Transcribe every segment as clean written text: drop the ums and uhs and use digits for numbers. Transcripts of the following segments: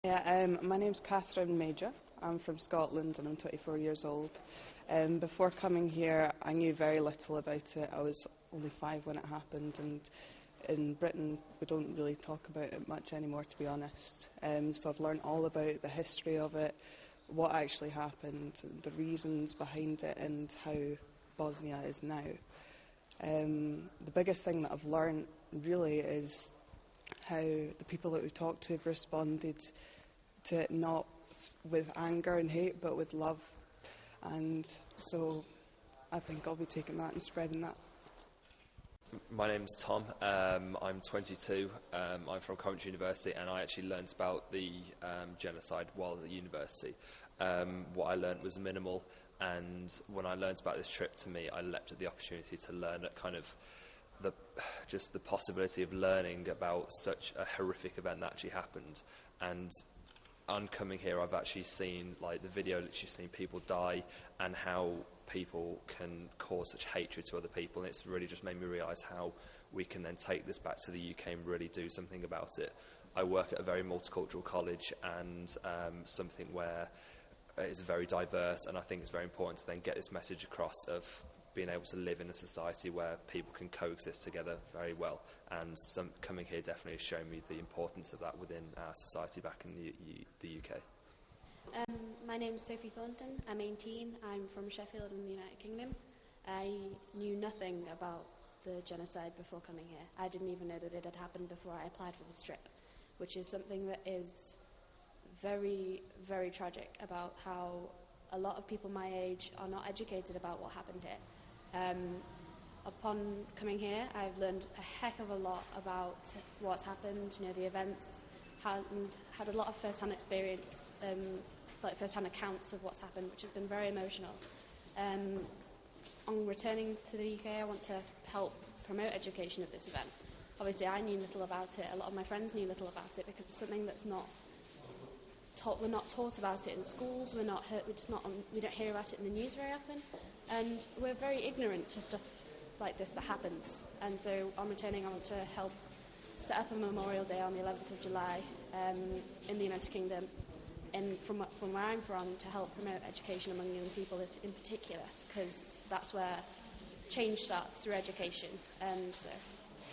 Yeah, my name's Catherine Major. I'm from Scotland and I'm 24 years old. Before coming here, I knew very little about it. I was only 5 when it happened, and in Britain we don't really talk about it much anymore, to be honest. So I've learned all about the history of it, what actually happened, the reasons behind it and how Bosnia is now. The biggest thing that I've learned really is how the people that we talked to have responded to it, not with anger and hate, but with love. And so I think I'll be taking that and spreading that. My name's Tom. I'm 22. I'm from Coventry University, and I actually learnt about the genocide while at the university. What I learnt was minimal, and when I learnt about this trip, to me, I leapt at the opportunity to learn at kind of just the possibility of learning about such a horrific event that actually happened. And on coming here, I've actually seen, like, the video, literally seen people die and how people can cause such hatred to other people, and it's really just made me realise how we can then take this back to the UK and really do something about it. I work at a very multicultural college, and something where it's very diverse, and I think it's very important to then get this message across of being able to live in a society where people can coexist together very well, and coming here definitely has shown me the importance of that within our society back in the UK. My name is Sophie Thornton. I'm 18. I'm from Sheffield in the United Kingdom. I knew nothing about the genocide before coming here. I didn't even know that it had happened before I applied for this trip, which is something that is very, very tragic about how a lot of people my age are not educated about what happened here. Upon coming here, I've learned a heck of a lot about what's happened, the events, and had a lot of first-hand experience, like first-hand accounts of what's happened, which has been very emotional. On returning to the UK, I want to help promote education of this event. Obviously, I knew little about it. A lot of my friends knew little about it because it's something that's not taught. We're not taught about it in schools. We don't hear about it in the news very often, and we're very ignorant to stuff like this that happens. And so, on returning, I want to help set up a Memorial Day on the 11th of July in the United Kingdom, and from where I'm from, to help promote education among young people in particular, because that's where change starts, through education, and so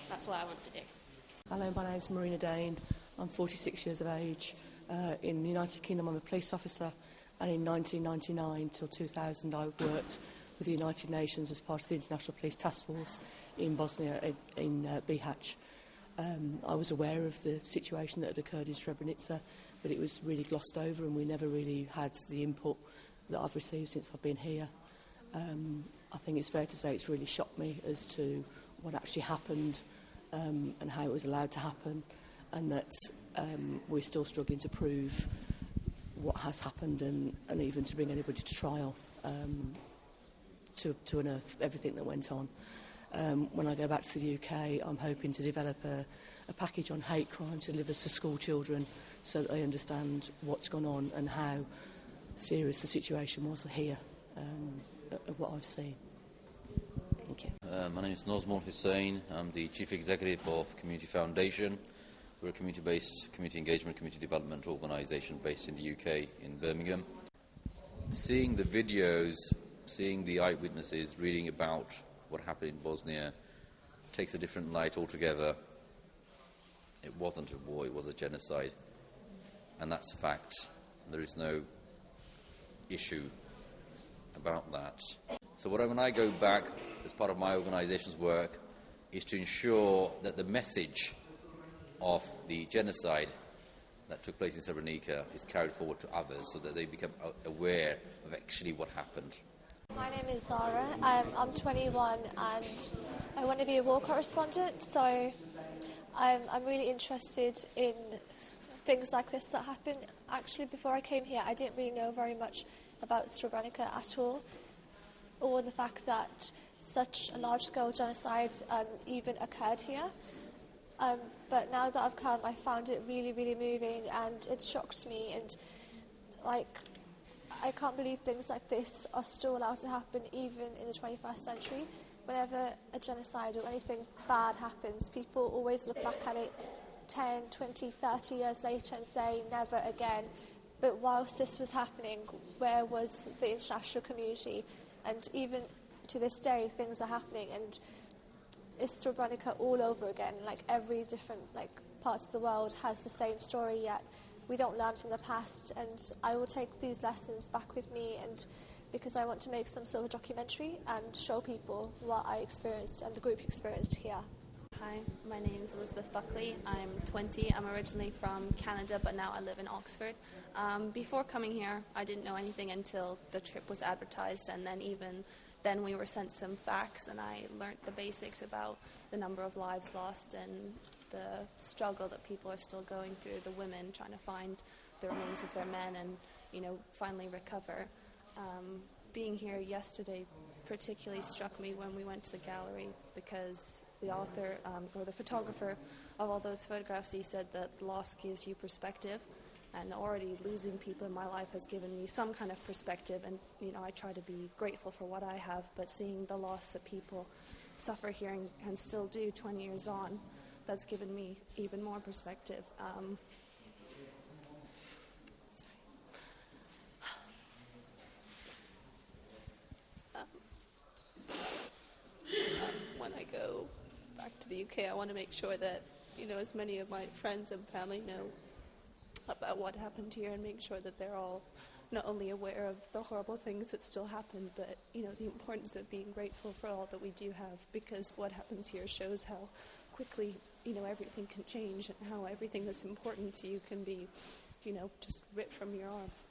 that's what I want to do. Hello, my name is Marina Dane. I'm 46 years of age. In the United Kingdom, I'm a police officer, and in 1999 till 2000 I worked with the United Nations as part of the International Police Task Force in Bosnia, in Bihać. I was aware of the situation that had occurred in Srebrenica, but it was really glossed over, and we never really had the input that I've received since I've been here. I think it's fair to say it's really shocked me as to what actually happened and how it was allowed to happen, and that we're still struggling to prove what has happened and even to bring anybody to trial to unearth everything that went on. When I go back to the UK, I'm hoping to develop a package on hate crime to deliver to school children so that they understand what's gone on and how serious the situation was here, of what I've seen. Thank you. My name is Nazmul Hussain. I'm the Chief Executive of Community Foundation. We're a community-based, community engagement, community development organisation based in the UK, in Birmingham. Seeing the videos, seeing the eyewitnesses, reading about what happened in Bosnia takes a different light altogether. It wasn't a war, it was a genocide. And that's fact. There is no issue about that. So when I go back as part of my organisation's work is to ensure that the message of the genocide that took place in Srebrenica is carried forward to others so that they become aware of actually what happened. My name is Zara. I'm 21 and I want to be a war correspondent, so I'm really interested in things like this that happen. Actually, before I came here, I didn't really know very much about Srebrenica at all, or the fact that such a large-scale genocide even occurred here. But now that I've come, I found it really, really moving, and it shocked me, and I can't believe things like this are still allowed to happen even in the 21st century. Whenever a genocide or anything bad happens, people always look back at it 10, 20, 30 years later and say never again. But whilst this was happening, where was the international community? And even to this day, things are happening, and it's Srebrenica all over again. Like every different parts of the world has the same story, yet we don't learn from the past. And I will take these lessons back with me, and because I want to make some sort of documentary and show people what I experienced and the group experienced here. Hi, my name is Elizabeth Buckley. I'm 20. I'm originally from Canada, but now I live in Oxford. Before coming here, I didn't know anything until the trip was advertised, and then we were sent some facts, and I learnt the basics about the number of lives lost and the struggle that people are still going through, the women trying to find the remains of their men and, finally recover. Being here yesterday particularly struck me when we went to the gallery, because the author or the photographer of all those photographs, he said that loss gives you perspective, and already losing people in my life has given me some kind of perspective, and I try to be grateful for what I have, but seeing the loss that people suffer here and still do 20 years on, that's given me even more perspective. When I go back to the UK, I want to make sure that, as many of my friends and family know about what happened here, and make sure that they're all not only aware of the horrible things that still happen, but, the importance of being grateful for all that we do have, because what happens here shows how quickly, everything can change, and how everything that's important to you can be, just ripped from your arms.